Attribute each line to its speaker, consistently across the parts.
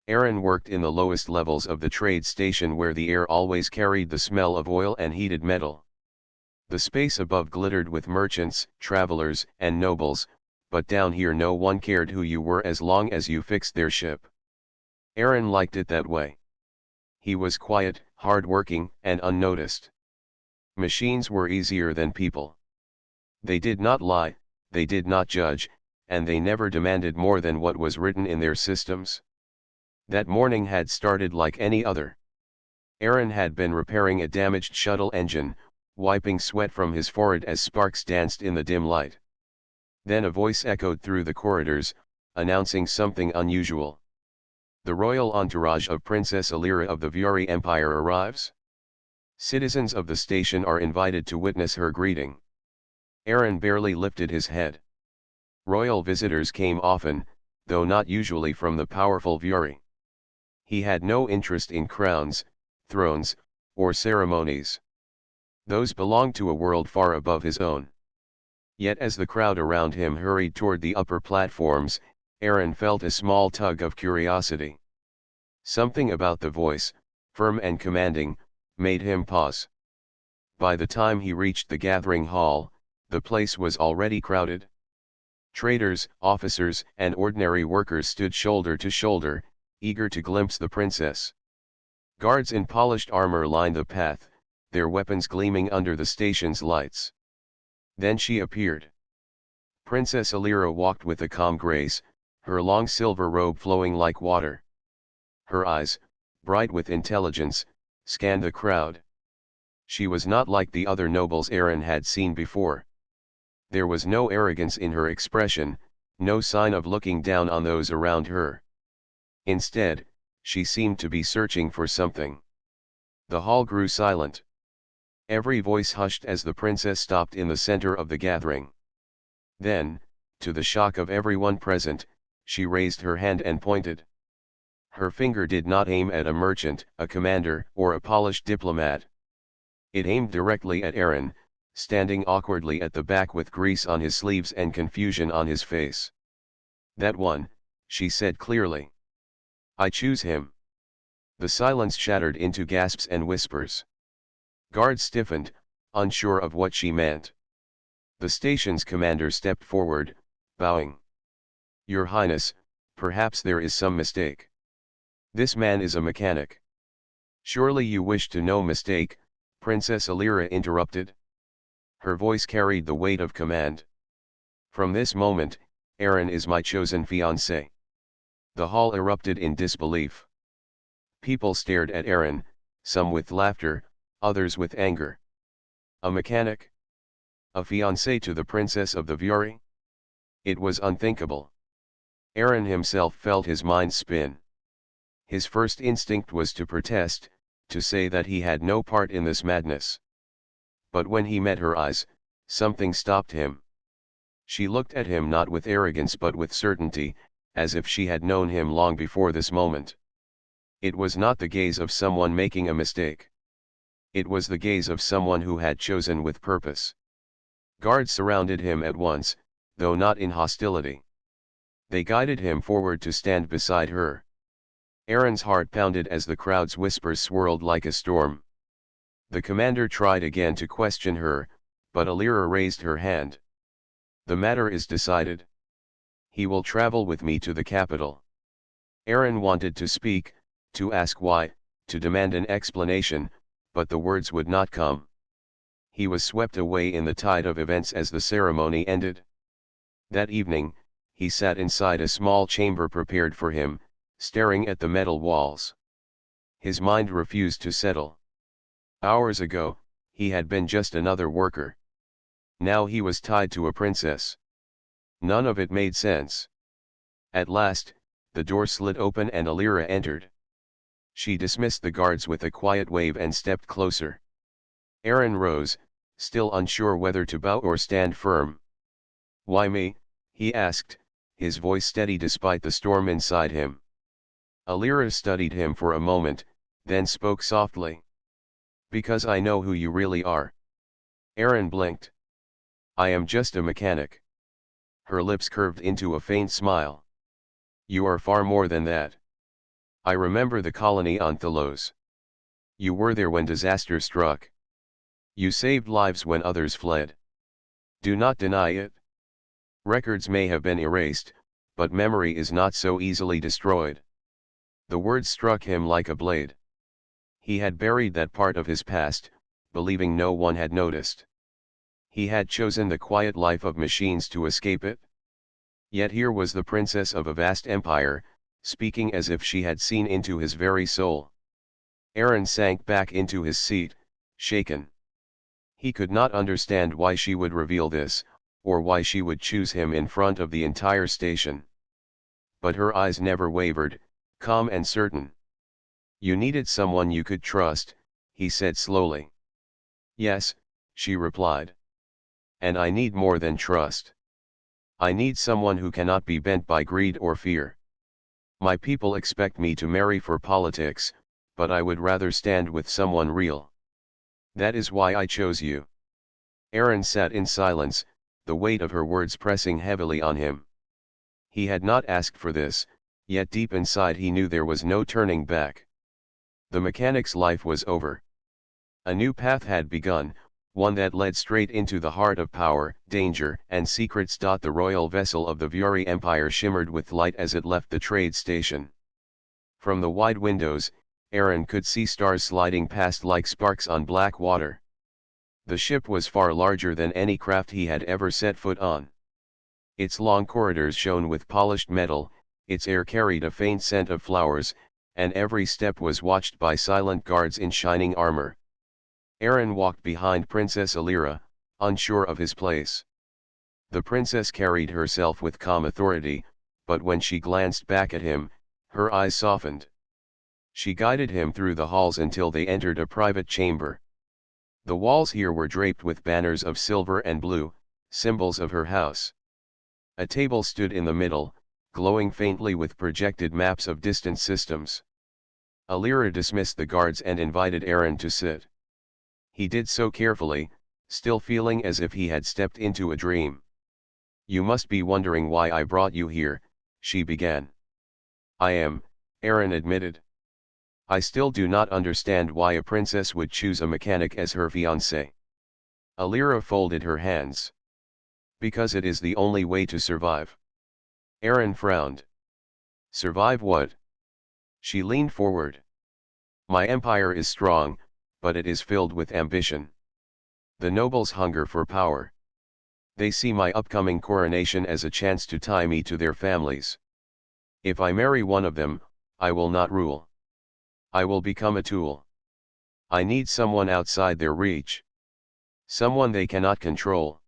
Speaker 1: Aaron worked in the lowest levels of the trade station where the air always carried the smell of oil and heated metal. The space above glittered with merchants, travelers, and nobles, but down here no one cared who you were as long as you fixed their ship. Aaron liked it that way. He was quiet, hard-working, and unnoticed. Machines were easier than people. They did not lie, they did not judge, and they never demanded more than what was written in their systems. That morning had started like any other. Aaron had been repairing a damaged shuttle engine, wiping sweat from his forehead as sparks danced in the dim light. Then a voice echoed through the corridors, announcing something unusual. The royal entourage of Princess Alira of the Viore Empire arrives. Citizens of the station are invited to witness her greeting. Aaron barely lifted his head. Royal visitors came often, though not usually from the powerful Viore. He had no interest in crowns, thrones, or ceremonies. Those belonged to a world far above his own. Yet as the crowd around him hurried toward the upper platforms, Aaron felt a small tug of curiosity. Something about the voice, firm and commanding, made him pause. By the time he reached the gathering hall, the place was already crowded. Traders, officers, and ordinary workers stood shoulder to shoulder, eager to glimpse the princess. Guards in polished armor lined the path, their weapons gleaming under the station's lights. Then she appeared. Princess Alira walked with a calm grace, her long silver robe flowing like water. Her eyes, bright with intelligence, scanned the crowd. She was not like the other nobles Aaron had seen before. There was no arrogance in her expression, no sign of looking down on those around her. Instead, she seemed to be searching for something. The hall grew silent. Every voice hushed as the princess stopped in the center of the gathering. Then, to the shock of everyone present, she raised her hand and pointed. Her finger did not aim at a merchant, a commander, or a polished diplomat. It aimed directly at Aaron, standing awkwardly at the back with grease on his sleeves and confusion on his face. "That one," she said clearly. "I choose him." The silence shattered into gasps and whispers. Guards stiffened, unsure of what she meant. The station's commander stepped forward, bowing. "Your Highness, perhaps there is some mistake. This man is a mechanic." "Surely you wish to know mistake," Princess Alira interrupted. Her voice carried the weight of command. "From this moment, Aaron is my chosen fiancé." The hall erupted in disbelief. People stared at Aaron, some with laughter, others with anger. A mechanic? A fiancé to the princess of the Viore? It was unthinkable. Aaron himself felt his mind spin. His first instinct was to protest, to say that he had no part in this madness. But when he met her eyes, something stopped him. She looked at him not with arrogance but with certainty, as if she had known him long before this moment. It was not the gaze of someone making a mistake. It was the gaze of someone who had chosen with purpose. Guards surrounded him at once, though not in hostility. They guided him forward to stand beside her. Aaron's heart pounded as the crowd's whispers swirled like a storm. The commander tried again to question her, but Alira raised her hand. "The matter is decided. He will travel with me to the capital." Aaron wanted to speak, to ask why, to demand an explanation, but the words would not come. He was swept away in the tide of events as the ceremony ended. That evening, he sat inside a small chamber prepared for him, staring at the metal walls. His mind refused to settle. Hours ago, he had been just another worker. Now he was tied to a princess. None of it made sense. At last, the door slid open and Alira entered. She dismissed the guards with a quiet wave and stepped closer. Aaron rose, still unsure whether to bow or stand firm. "Why me?" he asked, his voice steady despite the storm inside him. Alira studied him for a moment, then spoke softly. "Because I know who you really are." Aaron blinked. "I am just a mechanic." Her lips curved into a faint smile. "You are far more than that." I remember the colony on Thalos. You were there when disaster struck. You saved lives when others fled. Do not deny it. Records may have been erased, but memory is not so easily destroyed. The words struck him like a blade. He had buried that part of his past, believing no one had noticed. He had chosen the quiet life of machines to escape it. Yet here was the princess of a vast empire, speaking as if she had seen into his very soul. Aaron sank back into his seat, shaken. He could not understand why she would reveal this, or why she would choose him in front of the entire station. But her eyes never wavered, calm and certain. You needed someone you could trust, he said slowly. Yes, she replied. And I need more than trust. I need someone who cannot be bent by greed or fear. My people expect me to marry for politics, but I would rather stand with someone real. That is why I chose you. Aaron sat in silence, the weight of her words pressing heavily on him. He had not asked for this, yet deep inside he knew there was no turning back. The mechanic's life was over. A new path had begun, one that led straight into the heart of power, danger, and secrets. The royal vessel of the Viuri Empire shimmered with light as it left the trade station. From the wide windows, Aaron could see stars sliding past like sparks on black water. The ship was far larger than any craft he had ever set foot on. Its long corridors shone with polished metal, its air carried a faint scent of flowers, and every step was watched by silent guards in shining armor. Aaron walked behind Princess Alira, unsure of his place. The princess carried herself with calm authority, but when she glanced back at him, her eyes softened. She guided him through the halls until they entered a private chamber. The walls here were draped with banners of silver and blue, symbols of her house. A table stood in the middle, glowing faintly with projected maps of distant systems. Alira dismissed the guards and invited Aaron to sit. He did so carefully, still feeling as if he had stepped into a dream. You must be wondering why I brought you here, she began. I am, Aaron admitted. I still do not understand why a princess would choose a mechanic as her fiancé. Alira folded her hands. Because it is the only way to survive. Aaron frowned. Survive what? She leaned forward. My empire is strong, but it is filled with ambition. The nobles hunger for power. They see my upcoming coronation as a chance to tie me to their families. If I marry one of them, I will not rule. I will become a tool. I need someone outside their reach. Someone they cannot control.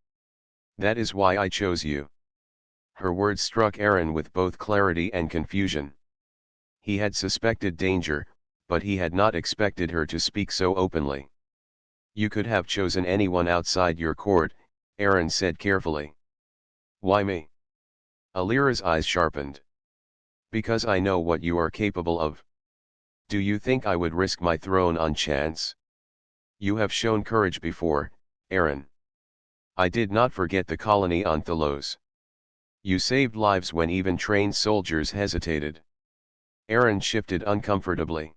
Speaker 1: That is why I chose you. Her words struck Aaron with both clarity and confusion. He had suspected danger, but he had not expected her to speak so openly. You could have chosen anyone outside your court, Aaron said carefully. Why me? Alira's eyes sharpened. Because I know what you are capable of. Do you think I would risk my throne on chance? You have shown courage before, Aaron. I did not forget the colony on Thalos. You saved lives when even trained soldiers hesitated. Aaron shifted uncomfortably.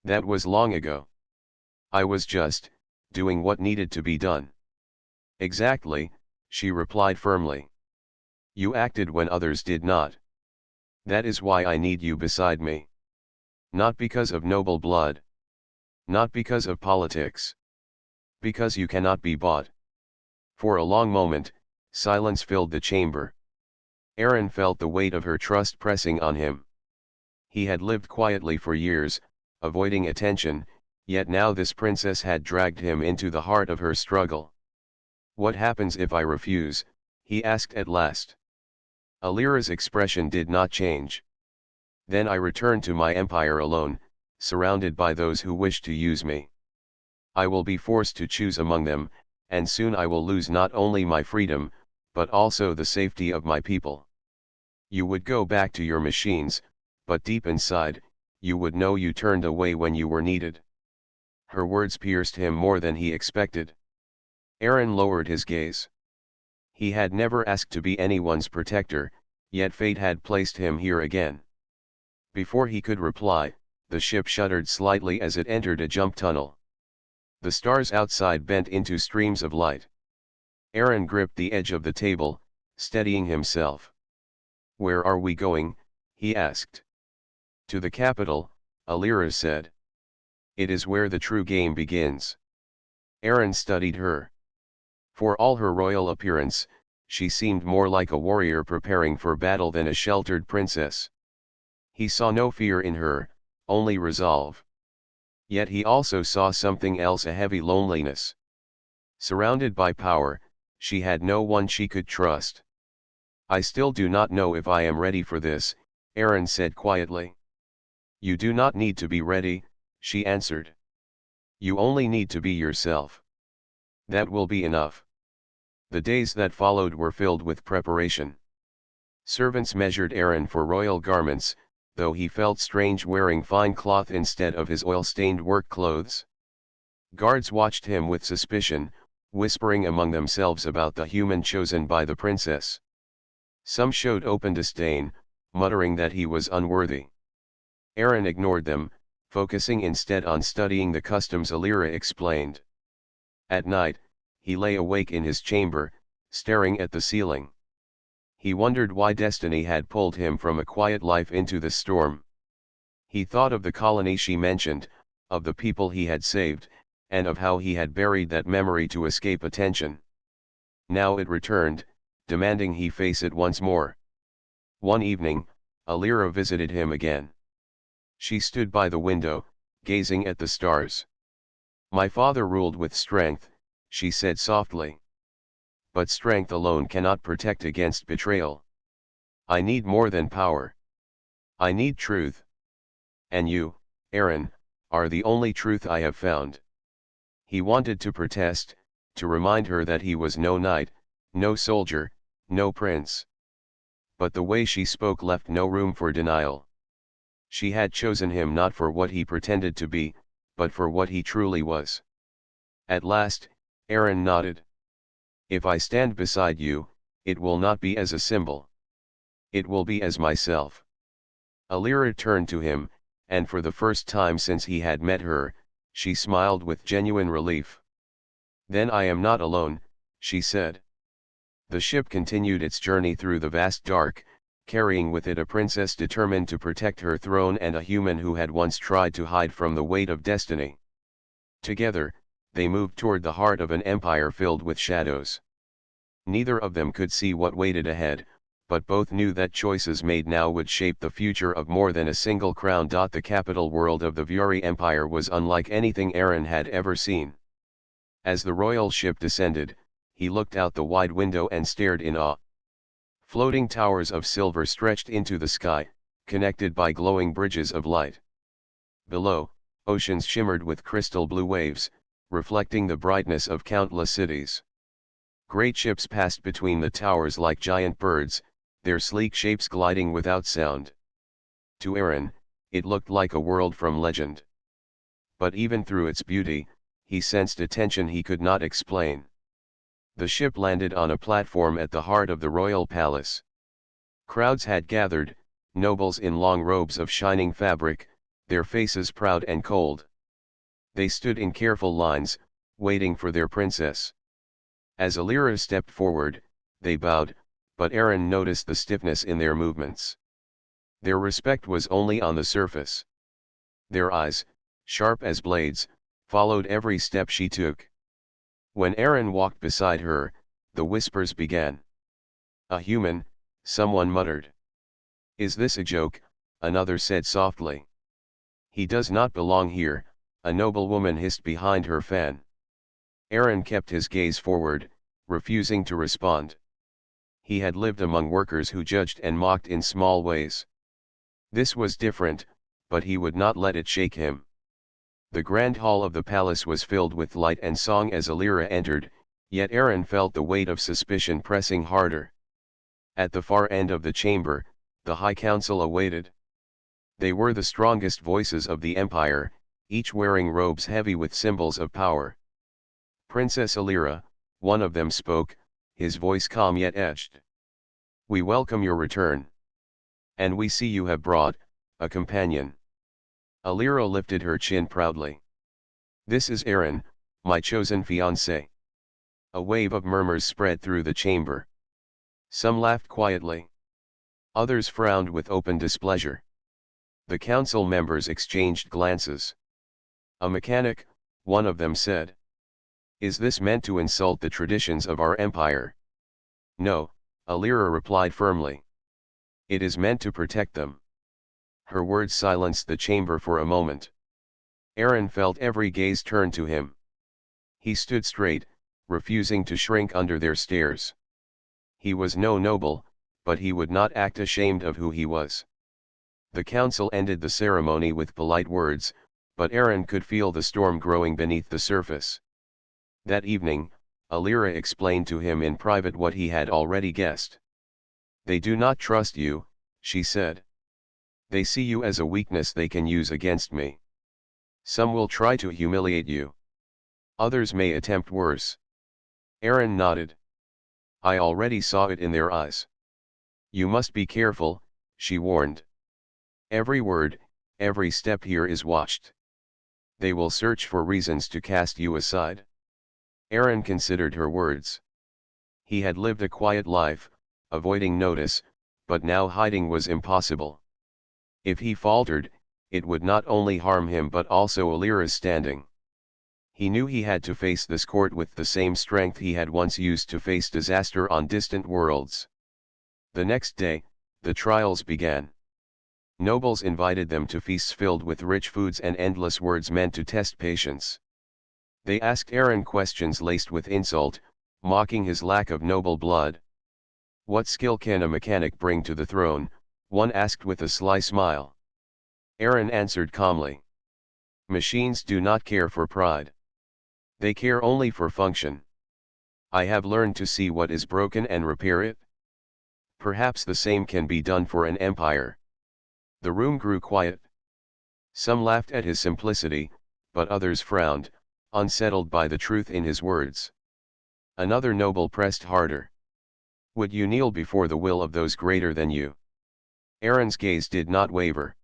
Speaker 1: That was long ago. I was just doing what needed to be done. Exactly, she replied firmly. You acted when others did not. That is why I need you beside me. Not because of noble blood. Not because of politics. Because you cannot be bought. For a long moment, silence filled the chamber. Aaron felt the weight of her trust pressing on him. He had lived quietly for years, avoiding attention, yet now this princess had dragged him into the heart of her struggle. What happens if I refuse? He asked at last. Alira's expression did not change. Then I return to my empire alone, surrounded by those who wish to use me. I will be forced to choose among them, and soon I will lose not only my freedom, but also the safety of my people. You would go back to your machines, but deep inside, you would know you turned away when you were needed. Her words pierced him more than he expected. Aaron lowered his gaze. He had never asked to be anyone's protector, yet fate had placed him here again. Before he could reply, the ship shuddered slightly as it entered a jump tunnel. The stars outside bent into streams of light. Aaron gripped the edge of the table, steadying himself. "Where are we going?" he asked. "To the capital," Alira said. "It is where the true game begins." Aaron studied her. For all her royal appearance, she seemed more like a warrior preparing for battle than a sheltered princess. He saw no fear in her, only resolve. Yet he also saw something else, a heavy loneliness. Surrounded by power, she had no one she could trust. "I still do not know if I am ready for this," Aaron said quietly. "You do not need to be ready," she answered. "You only need to be yourself. That will be enough." The days that followed were filled with preparation. Servants measured Aaron for royal garments, though he felt strange wearing fine cloth instead of his oil-stained work clothes. Guards watched him with suspicion, whispering among themselves about the human chosen by the princess. Some showed open disdain, muttering that he was unworthy. Aaron ignored them, focusing instead on studying the customs Alira explained. At night, he lay awake in his chamber, staring at the ceiling. He wondered why destiny had pulled him from a quiet life into the storm. He thought of the colony she mentioned, of the people he had saved, and of how he had buried that memory to escape attention. Now it returned, demanding he face it once more. One evening, Alira visited him again. She stood by the window, gazing at the stars. "My father ruled with strength," she said softly. "But strength alone cannot protect against betrayal. I need more than power. I need truth. And you, Aaron, are the only truth I have found." He wanted to protest, to remind her that he was no knight, no soldier, no prince. But the way she spoke left no room for denial. She had chosen him not for what he pretended to be, but for what he truly was. At last, Aaron nodded. "If I stand beside you, it will not be as a symbol. It will be as myself." Alira turned to him, and for the first time since he had met her, she smiled with genuine relief. "Then I am not alone," she said. The ship continued its journey through the vast dark, carrying with it a princess determined to protect her throne and a human who had once tried to hide from the weight of destiny. Together, they moved toward the heart of an empire filled with shadows. Neither of them could see what waited ahead, but both knew that choices made now would shape the future of more than a single crown. The capital world of the Vuri Empire was unlike anything Aaron had ever seen. As the royal ship descended, he looked out the wide window and stared in awe. Floating towers of silver stretched into the sky, connected by glowing bridges of light. Below, oceans shimmered with crystal blue waves, reflecting the brightness of countless cities. Great ships passed between the towers like giant birds, their sleek shapes gliding without sound. To Aaron, it looked like a world from legend. But even through its beauty, he sensed a tension he could not explain. The ship landed on a platform at the heart of the royal palace. Crowds had gathered, nobles in long robes of shining fabric, their faces proud and cold. They stood in careful lines, waiting for their princess. As Alira stepped forward, they bowed, but Aaron noticed the stiffness in their movements. Their respect was only on the surface. Their eyes, sharp as blades, followed every step she took. When Aaron walked beside her, the whispers began. "A human," someone muttered. "Is this a joke?" another said softly. "He does not belong here," a noblewoman hissed behind her fan. Aaron kept his gaze forward, refusing to respond. He had lived among workers who judged and mocked in small ways. This was different, but he would not let it shake him. The grand hall of the palace was filled with light and song as Alira entered, yet Aaron felt the weight of suspicion pressing harder. At the far end of the chamber, the High Council awaited. They were the strongest voices of the empire, each wearing robes heavy with symbols of power. "Princess Alira," one of them spoke, his voice calm yet etched. "We welcome your return. And we see you have brought a companion. Alira lifted her chin proudly. This is Aaron, my chosen fiancé. A wave of murmurs spread through the chamber. Some laughed quietly. Others frowned with open displeasure. The council members exchanged glances. A mechanic, one of them said. Is this meant to insult the traditions of our empire? No, Alira replied firmly. It is meant to protect them. Her words silenced the chamber for a moment. Aaron felt every gaze turn to him. He stood straight, refusing to shrink under their stares. He was no noble, but he would not act ashamed of who he was. The council ended the ceremony with polite words, but Aaron could feel the storm growing beneath the surface. That evening, Alira explained to him in private what he had already guessed. They do not trust you, she said. They see you as a weakness they can use against me. Some will try to humiliate you. Others may attempt worse. Aaron nodded. I already saw it in their eyes. You must be careful, she warned. Every word, every step here is watched. They will search for reasons to cast you aside. Aaron considered her words. He had lived a quiet life, avoiding notice, but now hiding was impossible. If he faltered, it would not only harm him but also Alira's standing. He knew he had to face this court with the same strength he had once used to face disaster on distant worlds. The next day, the trials began. Nobles invited them to feasts filled with rich foods and endless words meant to test patience. They asked Aaron questions laced with insult, mocking his lack of noble blood. What skill can a mechanic bring to the throne? One asked with a sly smile. Aaron answered calmly. Machines do not care for pride. They care only for function. I have learned to see what is broken and repair it. Perhaps the same can be done for an empire. The room grew quiet. Some laughed at his simplicity, but others frowned, unsettled by the truth in his words. Another noble pressed harder. Would you kneel before the will of those greater than you? Aaron's gaze did not waver.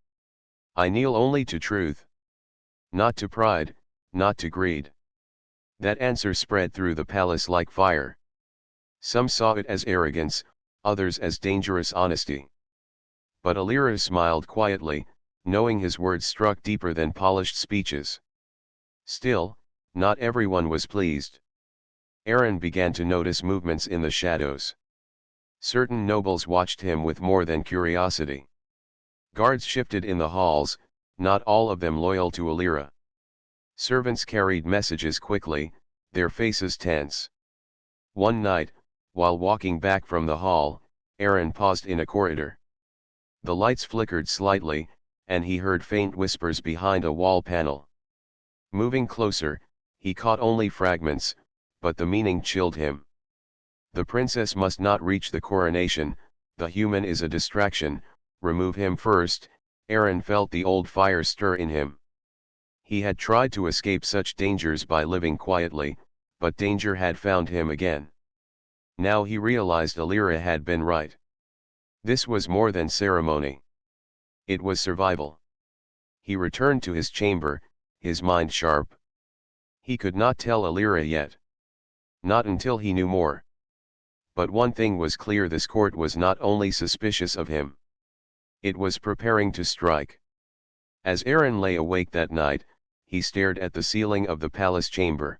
Speaker 1: I kneel only to truth. Not to pride, not to greed. That answer spread through the palace like fire. Some saw it as arrogance, others as dangerous honesty. But Alira smiled quietly, knowing his words struck deeper than polished speeches. Still, not everyone was pleased. Aaron began to notice movements in the shadows. Certain nobles watched him with more than curiosity. Guards shifted in the halls, not all of them loyal to Alira. Servants carried messages quickly, their faces tense. One night, while walking back from the hall, Aaron paused in a corridor. The lights flickered slightly, and he heard faint whispers behind a wall panel. Moving closer, he caught only fragments, but the meaning chilled him. The princess must not reach the coronation, the human is a distraction, remove him first. Aaron felt the old fire stir in him. He had tried to escape such dangers by living quietly, but danger had found him again. Now he realized Alira had been right. This was more than ceremony. It was survival. He returned to his chamber, his mind sharp. He could not tell Alira yet. Not until he knew more. But one thing was clear: this court was not only suspicious of him. It was preparing to strike. As Aaron lay awake that night, he stared at the ceiling of the palace chamber.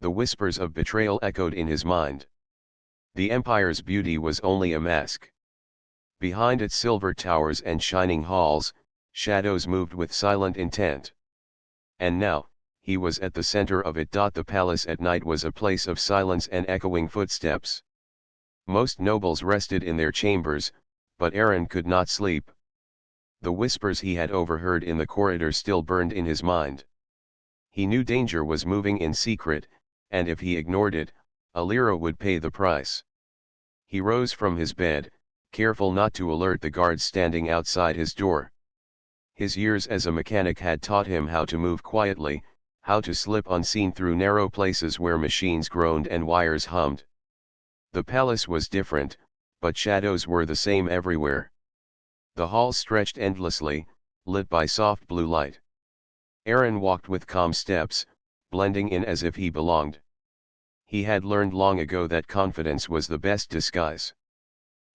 Speaker 1: The whispers of betrayal echoed in his mind. The empire's beauty was only a mask. Behind its silver towers and shining halls, shadows moved with silent intent. And now, he was at the center of it. The palace at night was a place of silence and echoing footsteps. Most nobles rested in their chambers, but Aaron could not sleep. The whispers he had overheard in the corridor still burned in his mind. He knew danger was moving in secret, and if he ignored it, Alira would pay the price. He rose from his bed, careful not to alert the guards standing outside his door. His years as a mechanic had taught him how to move quietly, how to slip unseen through narrow places where machines groaned and wires hummed. The palace was different, but shadows were the same everywhere. The hall stretched endlessly, lit by soft blue light. Aaron walked with calm steps, blending in as if he belonged. He had learned long ago that confidence was the best disguise.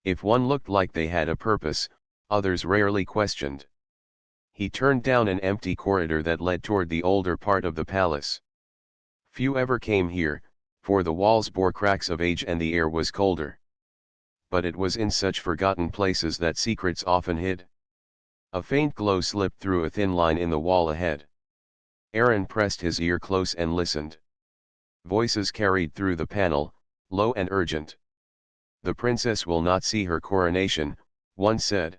Speaker 1: If one looked like they had a purpose, others rarely questioned. He turned down an empty corridor that led toward the older part of the palace. Few ever came here, for the walls bore cracks of age and the air was colder. But it was in such forgotten places that secrets often hid. A faint glow slipped through a thin line in the wall ahead. Aaron pressed his ear close and listened. Voices carried through the panel, low and urgent. "The princess will not see her coronation," one said.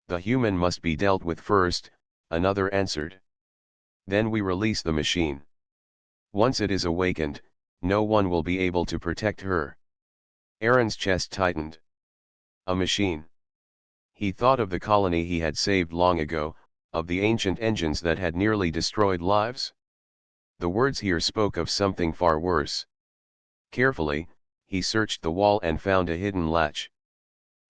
Speaker 1: "The human must be dealt with first," another answered. "Then we release the machine. Once it is awakened, no one will be able to protect her." Aaron's chest tightened. A machine. He thought of the colony he had saved long ago, of the ancient engines that had nearly destroyed lives. The words here spoke of something far worse. Carefully, he searched the wall and found a hidden latch.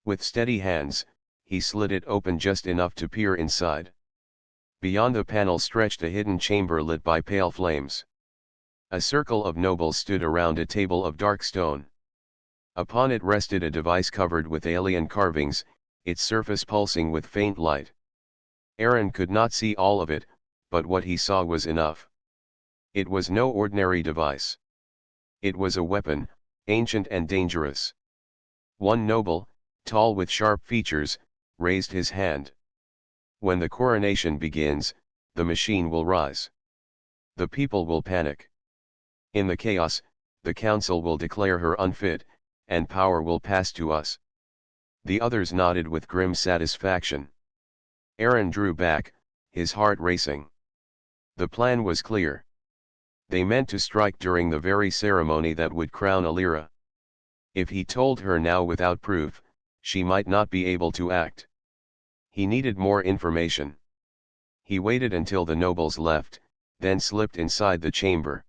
Speaker 1: With steady hands, he slid it open just enough to peer inside. Beyond the panel stretched a hidden chamber lit by pale flames. A circle of nobles stood around a table of dark stone. Upon it rested a device covered with alien carvings, its surface pulsing with faint light. Aaron could not see all of it, but what he saw was enough. It was no ordinary device. It was a weapon, ancient and dangerous. One noble, tall with sharp features, raised his hand. "When the coronation begins, the machine will rise. The people will panic. In the chaos, the council will declare her unfit, and power will pass to us." The others nodded with grim satisfaction. Aaron drew back, his heart racing. The plan was clear. They meant to strike during the very ceremony that would crown Alira. If he told her now without proof, she might not be able to act. He needed more information. He waited until the nobles left, then slipped inside the chamber.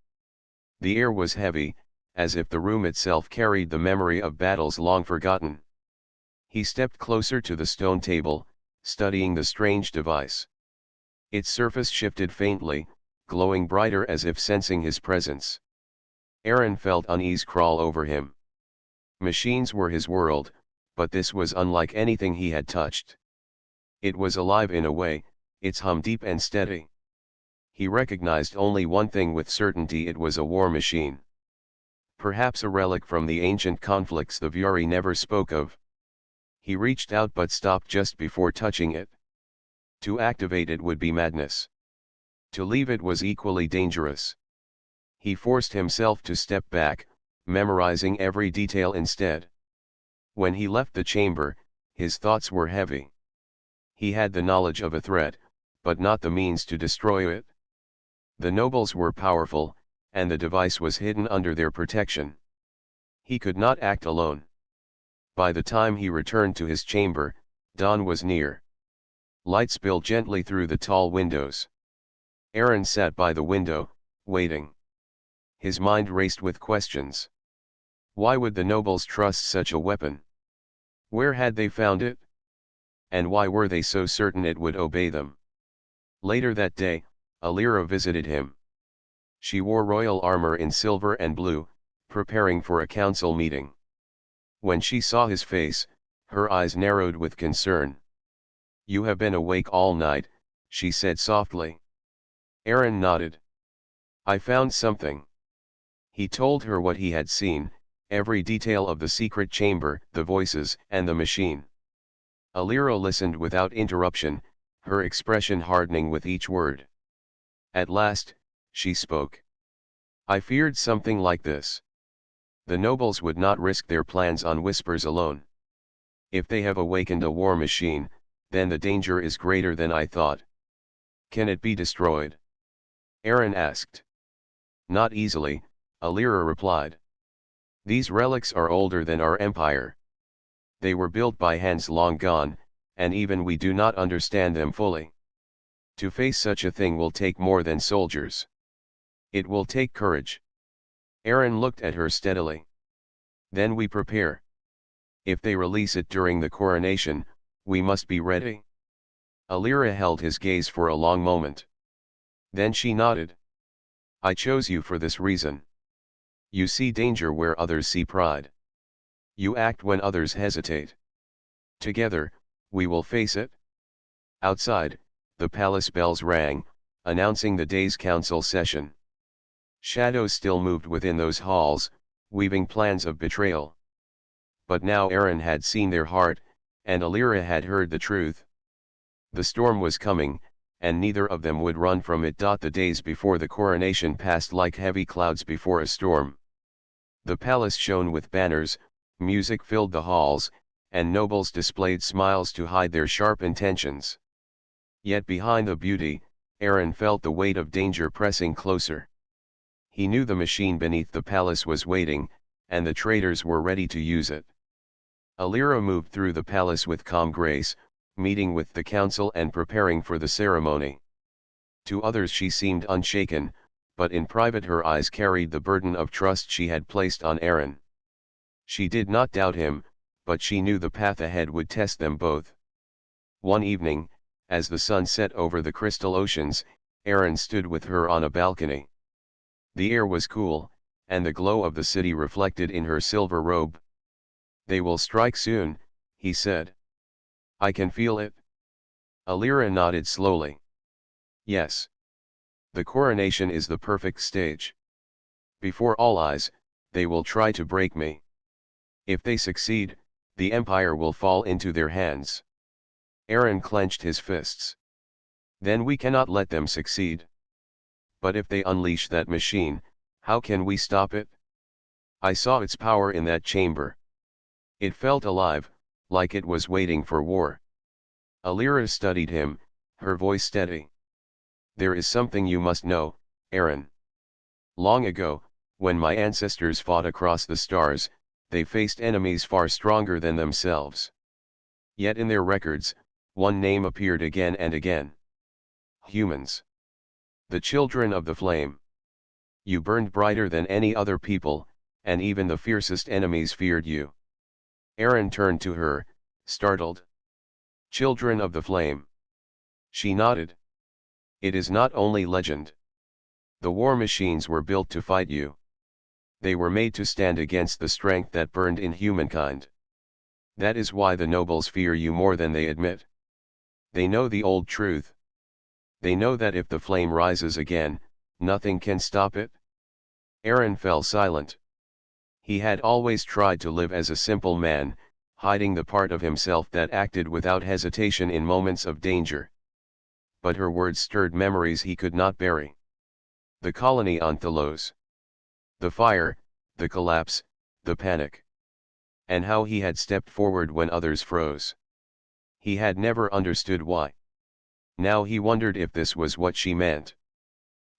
Speaker 1: The air was heavy, as if the room itself carried the memory of battles long forgotten. He stepped closer to the stone table, studying the strange device. Its surface shifted faintly, glowing brighter as if sensing his presence. Aaron felt unease crawl over him. Machines were his world, but this was unlike anything he had touched. It was alive in a way, its hum deep and steady. He recognized only one thing with certainty: it was a war machine. Perhaps a relic from the ancient conflicts the Fury never spoke of. He reached out but stopped just before touching it. To activate it would be madness. To leave it was equally dangerous. He forced himself to step back, memorizing every detail instead. When he left the chamber, his thoughts were heavy. He had the knowledge of a threat, but not the means to destroy it. The nobles were powerful, and the device was hidden under their protection. He could not act alone. By the time he returned to his chamber, dawn was near. Light spilled gently through the tall windows. Aaron sat by the window, waiting. His mind raced with questions. Why would the nobles trust such a weapon? Where had they found it? And why were they so certain it would obey them? Later that day, Alira visited him. She wore royal armor in silver and blue, preparing for a council meeting. When she saw his face, her eyes narrowed with concern. "You have been awake all night," she said softly. Aaron nodded. "I found something." He told her what he had seen, every detail of the secret chamber, the voices, and the machine. Alira listened without interruption, her expression hardening with each word. At last, she spoke. "I feared something like this. The nobles would not risk their plans on whispers alone. If they have awakened a war machine, then the danger is greater than I thought." "Can it be destroyed?" Aaron asked. "Not easily," Alira replied. "These relics are older than our empire. They were built by hands long gone, and even we do not understand them fully. To face such a thing will take more than soldiers. It will take courage." Aaron looked at her steadily. "Then we prepare. If they release it during the coronation, We must be ready. Alira held his gaze for a long moment. Then she nodded. I chose you for this reason. You see danger where others see pride. You act when others hesitate. Together, we will face it. Outside, the palace bells rang, announcing the day's council session. Shadows still moved within those halls, weaving plans of betrayal. But now Aaron had seen their heart, and Alira had heard the truth. The storm was coming, and neither of them would run from it. The days before the coronation passed like heavy clouds before a storm. The palace shone with banners, music filled the halls, and nobles displayed smiles to hide their sharp intentions. Yet behind the beauty, Aaron felt the weight of danger pressing closer. He knew the machine beneath the palace was waiting, and the traitors were ready to use it. Alira moved through the palace with calm grace, meeting with the council and preparing for the ceremony. To others she seemed unshaken, but in private her eyes carried the burden of trust she had placed on Aaron. She did not doubt him, but she knew the path ahead would test them both. One evening, as the sun set over the crystal oceans, Aaron stood with her on a balcony. The air was cool, and the glow of the city reflected in her silver robe. They will strike soon, he said. I can feel it. Alira nodded slowly. Yes. The coronation is the perfect stage. Before all eyes, they will try to break me. If they succeed, the empire will fall into their hands. Aaron clenched his fists. Then we cannot let them succeed. But if they unleash that machine, how can we stop it? I saw its power in that chamber. It felt alive, like it was waiting for war. Alira studied him, her voice steady. There is something you must know, Aaron. Long ago, when my ancestors fought across the stars, they faced enemies far stronger than themselves. Yet in their records, one name appeared again and again. Humans. The children of the flame. You burned brighter than any other people, and even the fiercest enemies feared you. Aaron turned to her, startled. Children of the flame. She nodded. It is not only legend. The war machines were built to fight you. They were made to stand against the strength that burned in humankind. That is why the nobles fear you more than they admit. They know the old truth. They know that if the flame rises again, nothing can stop it. Aaron fell silent. He had always tried to live as a simple man, hiding the part of himself that acted without hesitation in moments of danger. But her words stirred memories he could not bury. The colony on Thalos. The fire, the collapse, the panic. And how he had stepped forward when others froze. He had never understood why. Now he wondered if this was what she meant.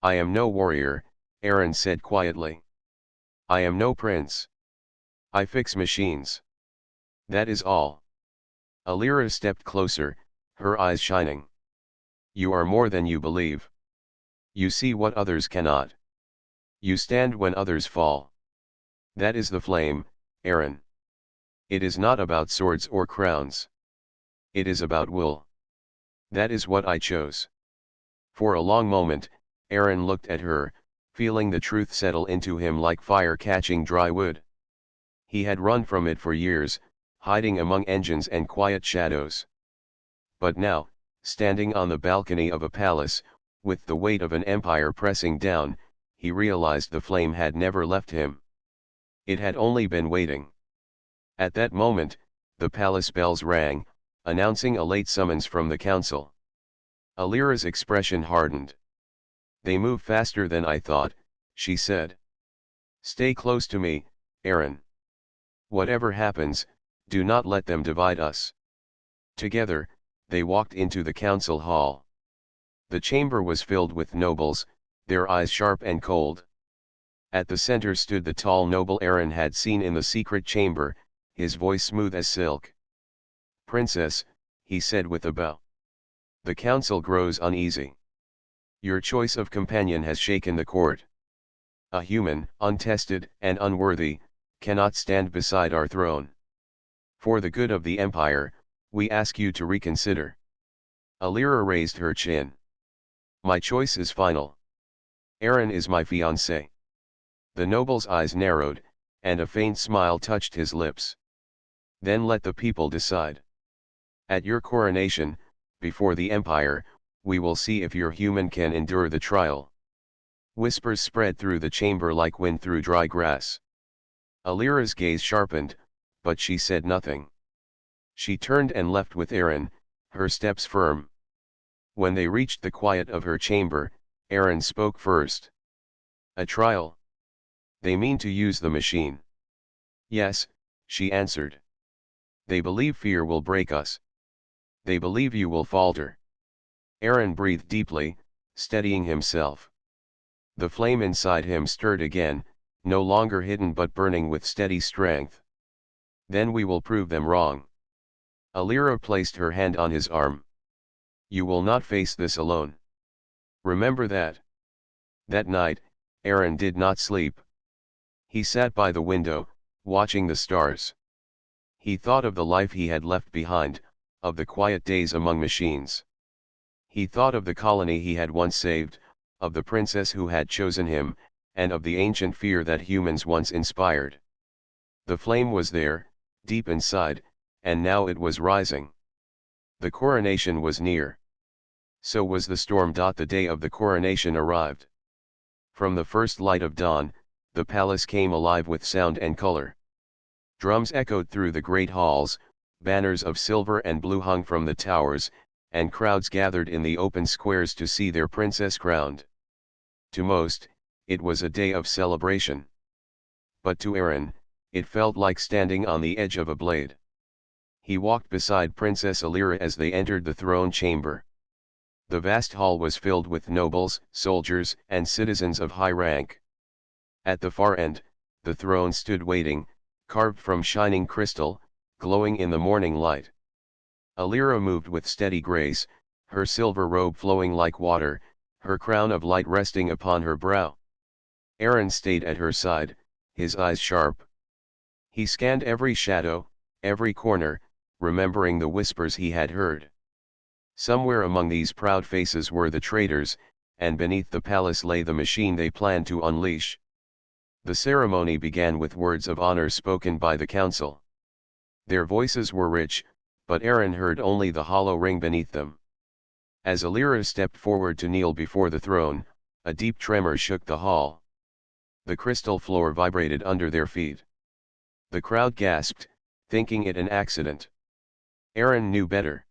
Speaker 1: I am no warrior, Aaron said quietly. I am no prince. I fix machines. That is all. Alira stepped closer, her eyes shining. You are more than you believe. You see what others cannot. You stand when others fall. That is the flame, Aaron. It is not about swords or crowns. It is about will. That is what I chose. For a long moment, Aaron looked at her, feeling the truth settle into him like fire catching dry wood. He had run from it for years, hiding among engines and quiet shadows. But now, standing on the balcony of a palace, with the weight of an empire pressing down, he realized the flame had never left him. It had only been waiting. At that moment, the palace bells rang, announcing a late summons from the council. Alira's expression hardened. They move faster than I thought, she said. Stay close to me, Aaron. Whatever happens, do not let them divide us. Together, they walked into the council hall. The chamber was filled with nobles, their eyes sharp and cold. At the center stood the tall noble Aaron had seen in the secret chamber, his voice smooth as silk. Princess, he said with a bow. The council grows uneasy. Your choice of companion has shaken the court. A human, untested and unworthy, cannot stand beside our throne. For the good of the empire, We ask you to reconsider. Alira raised her chin. My choice is final. Aaron is my fiancé. The noble's eyes narrowed, and a faint smile touched his lips. Then let the people decide. At your coronation, before the empire, we will see if your human can endure the trial. Whispers spread through the chamber like wind through dry grass. Alira's gaze sharpened, but she said nothing. She turned and left with Aaron, her steps firm. When they reached the quiet of her chamber, Aaron spoke first. A trial? They mean to use the machine. Yes, she answered. They believe fear will break us. They believe you will falter. Aaron breathed deeply, steadying himself. The flame inside him stirred again, no longer hidden but burning with steady strength. Then we will prove them wrong. Alira placed her hand on his arm. You will not face this alone. Remember that. That night, Aaron did not sleep. He sat by the window, watching the stars. He thought of the life he had left behind, of the quiet days among machines. He thought of the colony he had once saved, of the princess who had chosen him, and of the ancient fear that humans once inspired. The flame was there, deep inside, and now it was rising. The coronation was near. So was the storm. The day of the coronation arrived. From the first light of dawn, the palace came alive with sound and color. Drums echoed through the great halls, banners of silver and blue hung from the towers, and crowds gathered in the open squares to see their princess crowned. To most, it was a day of celebration. But to Aaron, it felt like standing on the edge of a blade. He walked beside Princess Alira as they entered the throne chamber. The vast hall was filled with nobles, soldiers, and citizens of high rank. At the far end, the throne stood waiting, carved from shining crystal, glowing in the morning light. Alira moved with steady grace, her silver robe flowing like water, her crown of light resting upon her brow. Aaron stayed at her side, his eyes sharp. He scanned every shadow, every corner, remembering the whispers he had heard. Somewhere among these proud faces were the traitors, and beneath the palace lay the machine they planned to unleash. The ceremony began with words of honor spoken by the council. Their voices were rich, but Aaron heard only the hollow ring beneath them. As Alira stepped forward to kneel before the throne, a deep tremor shook the hall. The crystal floor vibrated under their feet. The crowd gasped, thinking it an accident. Aaron knew better.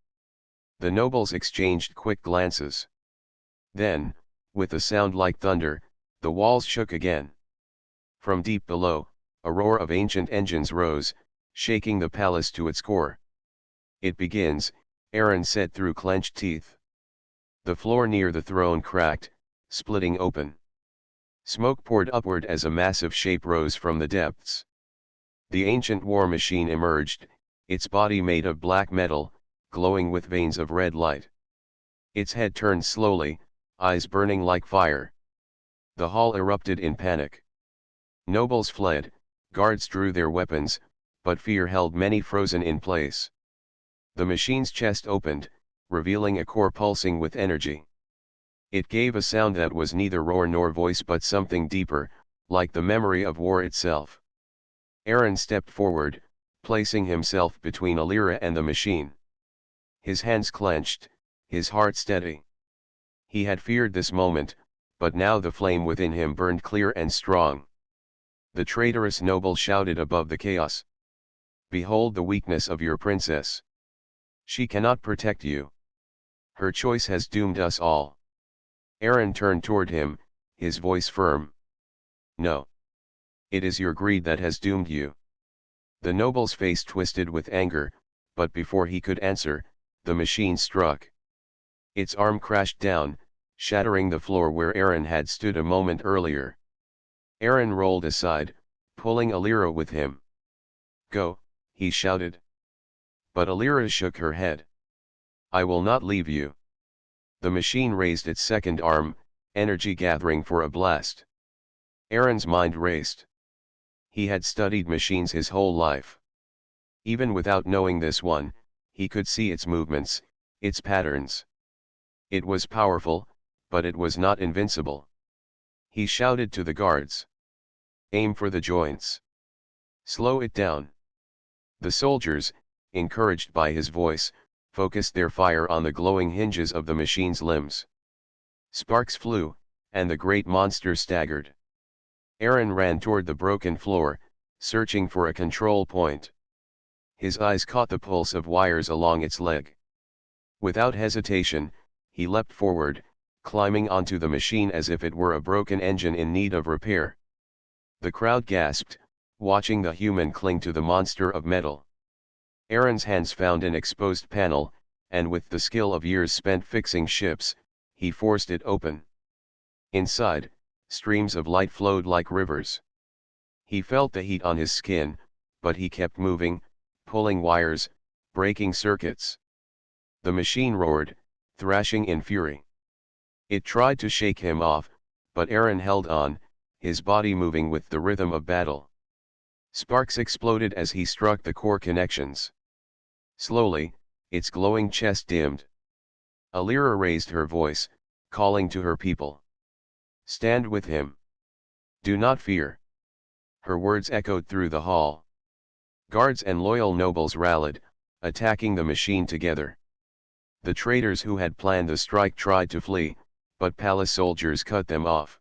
Speaker 1: The nobles exchanged quick glances. Then, with a sound like thunder, the walls shook again. From deep below, a roar of ancient engines rose, shaking the palace to its core. It begins, Aaron said through clenched teeth. The floor near the throne cracked, splitting open. Smoke poured upward as a massive shape rose from the depths. The ancient war machine emerged, its body made of black metal, glowing with veins of red light. Its head turned slowly, eyes burning like fire. The hall erupted in panic. Nobles fled, guards drew their weapons, but fear held many frozen in place. The machine's chest opened, revealing a core pulsing with energy. It gave a sound that was neither roar nor voice but something deeper, like the memory of war itself. Aaron stepped forward, placing himself between Alira and the machine. His hands clenched, his heart steady. He had feared this moment, but now the flame within him burned clear and strong. The traitorous noble shouted above the chaos. Behold the weakness of your princess. She cannot protect you. Her choice has doomed us all. Aaron turned toward him, his voice firm. No. It is your greed that has doomed you. The noble's face twisted with anger, but before he could answer, the machine struck. Its arm crashed down, shattering the floor where Aaron had stood a moment earlier. Aaron rolled aside, pulling Alira with him. Go, he shouted. But Alira shook her head. I will not leave you. The machine raised its second arm, energy gathering for a blast. Aaron's mind raced. He had studied machines his whole life. Even without knowing this one, he could see its movements, its patterns. It was powerful, but it was not invincible. He shouted to the guards. Aim for the joints. Slow it down. The soldiers, encouraged by his voice, focused their fire on the glowing hinges of the machine's limbs. Sparks flew, and the great monster staggered. Aaron ran toward the broken floor, searching for a control point. His eyes caught the pulse of wires along its leg. Without hesitation, he leapt forward, climbing onto the machine as if it were a broken engine in need of repair. The crowd gasped, watching the human cling to the monster of metal. Aaron's hands found an exposed panel, and with the skill of years spent fixing ships, he forced it open. Inside, streams of light flowed like rivers. He felt the heat on his skin, but he kept moving, pulling wires, breaking circuits. The machine roared, thrashing in fury. It tried to shake him off, but Aaron held on, his body moving with the rhythm of battle. Sparks exploded as he struck the core connections. Slowly, its glowing chest dimmed. Alira raised her voice, calling to her people. Stand with him. Do not fear. Her words echoed through the hall. Guards and loyal nobles rallied, attacking the machine together. The traitors who had planned the strike tried to flee, but palace soldiers cut them off.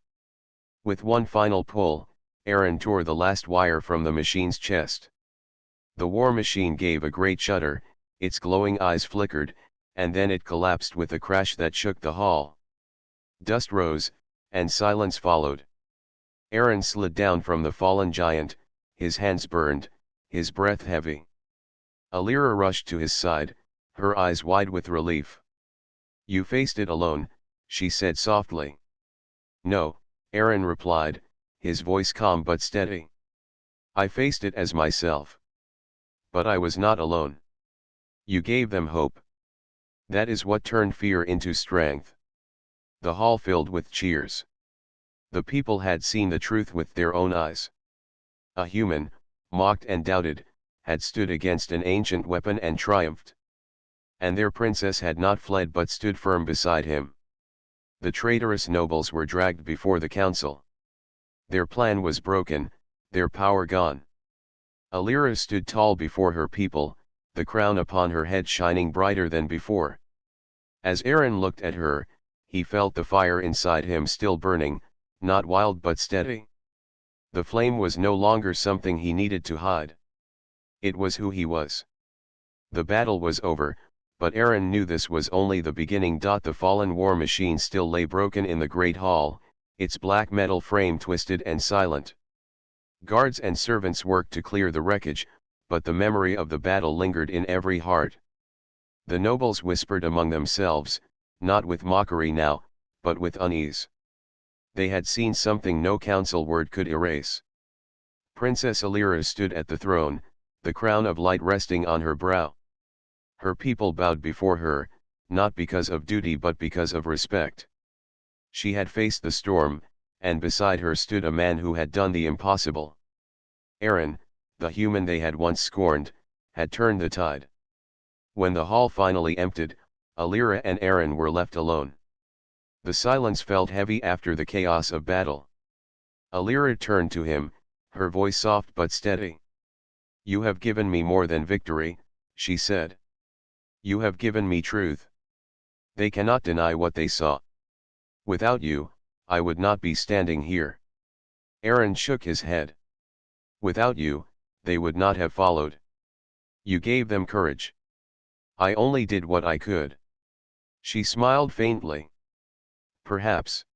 Speaker 1: With one final pull, Aaron tore the last wire from the machine's chest. The war machine gave a great shudder, its glowing eyes flickered, and then it collapsed with a crash that shook the hall. Dust rose, and silence followed. Aaron slid down from the fallen giant, his hands burned, his breath heavy. Alira rushed to his side, her eyes wide with relief. You faced it alone, she said softly. No, Aaron replied, his voice calm but steady. I faced it as myself. But I was not alone. You gave them hope. That is what turned fear into strength. The hall filled with cheers. The people had seen the truth with their own eyes. A human, mocked and doubted, had stood against an ancient weapon and triumphed. And their princess had not fled but stood firm beside him. The traitorous nobles were dragged before the council. Their plan was broken, their power gone. Alira stood tall before her people, the crown upon her head shining brighter than before. As Aaron looked at her, he felt the fire inside him still burning, not wild but steady. The flame was no longer something he needed to hide. It was who he was. The battle was over, but Aaron knew this was only the beginning. The fallen war machine still lay broken in the great hall, its black metal frame twisted and silent. Guards and servants worked to clear the wreckage, but the memory of the battle lingered in every heart. The nobles whispered among themselves, not with mockery now, but with unease. They had seen something no council word could erase. Princess Alira stood at the throne, the crown of light resting on her brow. Her people bowed before her, not because of duty but because of respect. She had faced the storm, and beside her stood a man who had done the impossible. Aaron, the human they had once scorned, had turned the tide. When the hall finally emptied, Alira and Aaron were left alone. The silence felt heavy after the chaos of battle. Alira turned to him, her voice soft but steady. You have given me more than victory, she said. You have given me truth. They cannot deny what they saw. Without you, I would not be standing here. Aaron shook his head. Without you, they would not have followed. You gave them courage. I only did what I could. She smiled faintly. Perhaps.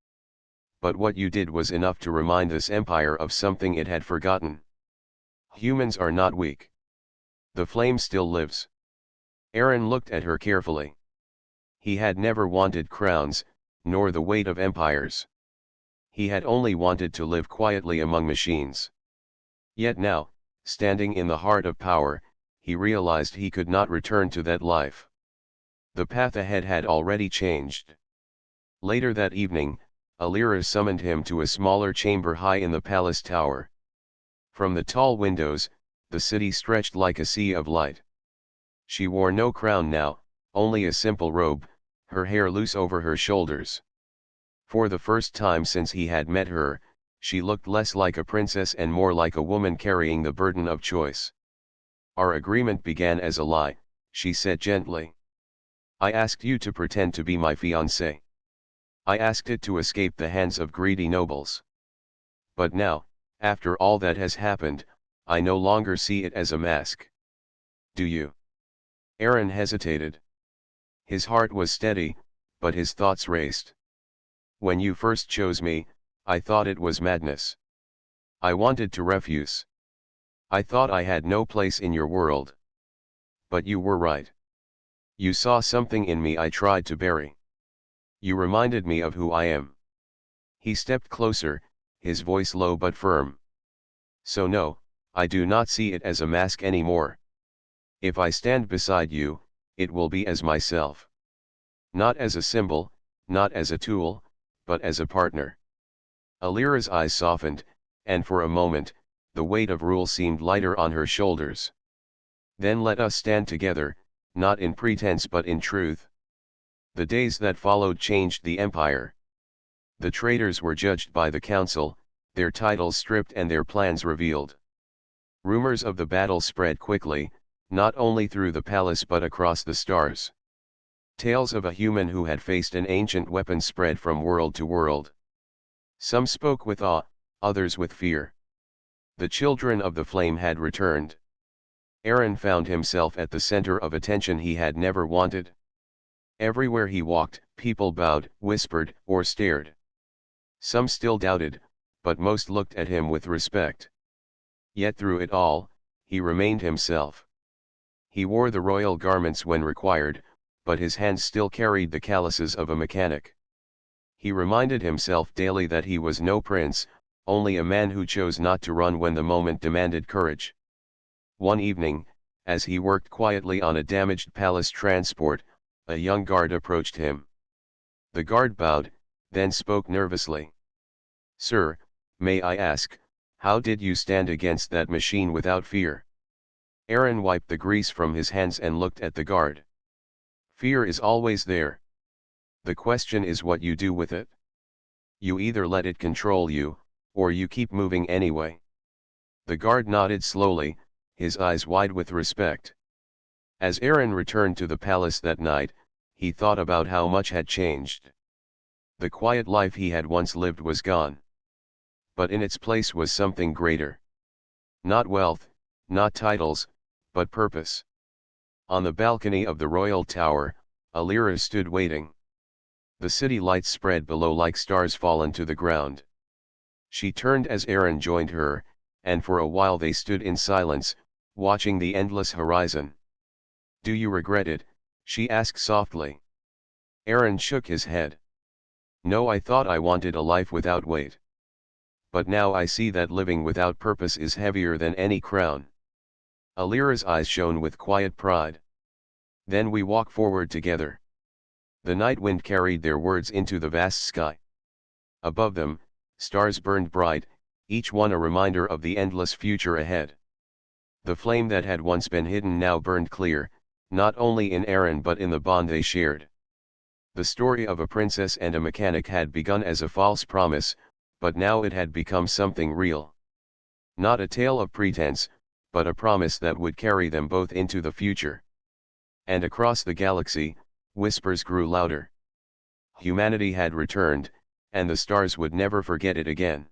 Speaker 1: But what you did was enough to remind this empire of something it had forgotten. Humans are not weak. The flame still lives. Aaron looked at her carefully. He had never wanted crowns, nor the weight of empires. He had only wanted to live quietly among machines. Yet now, standing in the heart of power, he realized he could not return to that life. The path ahead had already changed. Later that evening, Alira summoned him to a smaller chamber high in the palace tower. From the tall windows, the city stretched like a sea of light. She wore no crown now, only a simple robe, her hair loose over her shoulders. For the first time since he had met her, she looked less like a princess and more like a woman carrying the burden of choice. "Our agreement began as a lie," she said gently. "I asked you to pretend to be my fiancé. I asked it to escape the hands of greedy nobles. But now, after all that has happened, I no longer see it as a mask. Do you?" Aaron hesitated. His heart was steady, but his thoughts raced. "When you first chose me, I thought it was madness. I wanted to refuse. I thought I had no place in your world. But you were right. You saw something in me I tried to bury. You reminded me of who I am." He stepped closer, his voice low but firm. "So no, I do not see it as a mask anymore. If I stand beside you, it will be as myself. Not as a symbol, not as a tool, but as a partner." Alira's eyes softened, and for a moment, the weight of rule seemed lighter on her shoulders. "Then let us stand together, not in pretense but in truth." The days that followed changed the empire. The traitors were judged by the council, their titles stripped and their plans revealed. Rumors of the battle spread quickly, not only through the palace but across the stars. Tales of a human who had faced an ancient weapon spread from world to world. Some spoke with awe, others with fear. The children of the flame had returned. Aaron found himself at the center of attention he had never wanted. Everywhere he walked, people bowed, whispered, or stared. Some still doubted, but most looked at him with respect. Yet through it all, he remained himself. He wore the royal garments when required, but his hands still carried the calluses of a mechanic. He reminded himself daily that he was no prince, only a man who chose not to run when the moment demanded courage. One evening, as he worked quietly on a damaged palace transport, a young guard approached him. The guard bowed, then spoke nervously. "Sir, may I ask, how did you stand against that machine without fear?" Aaron wiped the grease from his hands and looked at the guard. "Fear is always there. The question is what you do with it. You either let it control you, or you keep moving anyway." The guard nodded slowly, his eyes wide with respect. As Aaron returned to the palace that night, he thought about how much had changed. The quiet life he had once lived was gone. But in its place was something greater. Not wealth, not titles, but purpose. On the balcony of the royal tower, Alira stood waiting. The city lights spread below like stars fallen to the ground. She turned as Aaron joined her, and for a while they stood in silence, watching the endless horizon. "Do you regret it?" she asked softly. Aaron shook his head. "No, I thought I wanted a life without weight. But now I see that living without purpose is heavier than any crown." Alira's eyes shone with quiet pride. "Then we walk forward together." The night wind carried their words into the vast sky. Above them, stars burned bright, each one a reminder of the endless future ahead. The flame that had once been hidden now burned clear, not only in Aaron but in the bond they shared. The story of a princess and a mechanic had begun as a false promise, but now it had become something real. Not a tale of pretense, but a promise that would carry them both into the future. And across the galaxy, whispers grew louder. Humanity had returned, and the stars would never forget it again.